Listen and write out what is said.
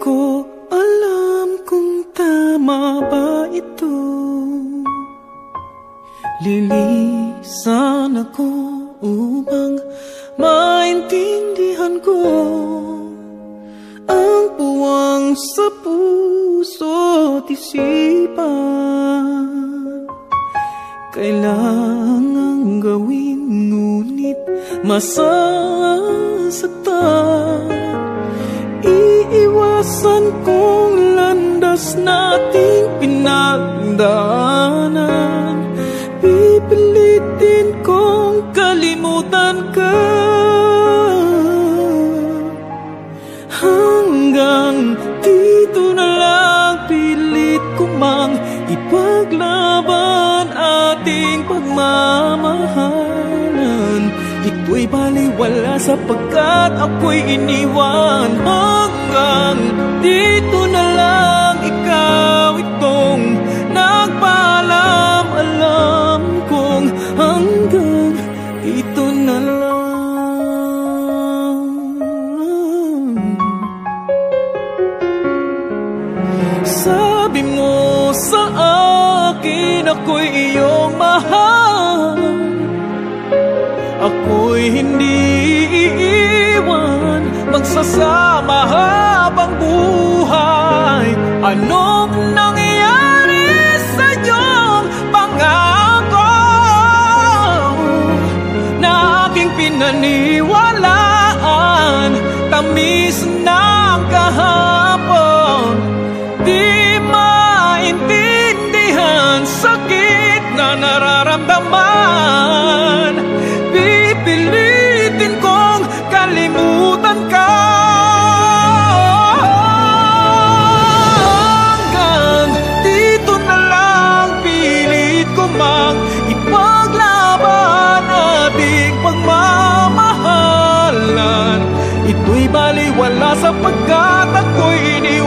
ko alam kung tama ba ito. Lilisan ako upang maintindihan ko ang puwang sa puso't isipan. Kailangang gawin ngunit masasaktan. Iiwasan kong landas nating pinagdaanan. Pipilitin kong kalimutan ka hanggang dito na lang. Pilit ko mang ipaglaban ating pagmamahalan. Ito'y baliwala sapagkat ako'y iniwan. Hanggang dito na lang, ikaw itong nagpaalam. Alam kong hanggang dito na lang. Sabi mo sa akin ako'y iyong mahal. Ako'y hindi iiwan, magsasama habang buhay. Anong nangyari sa iyong pangako na aking pinaniwalaan? Tamis ng kahapon, di maintindihan sakit na nararamdaman. Pipilitin kong kalimutan ka hanggang dito na lang. Pilit ko mang ipaglaban ating pagmamahalan. Ito'y baliwala sapagkat ako'y iniwan.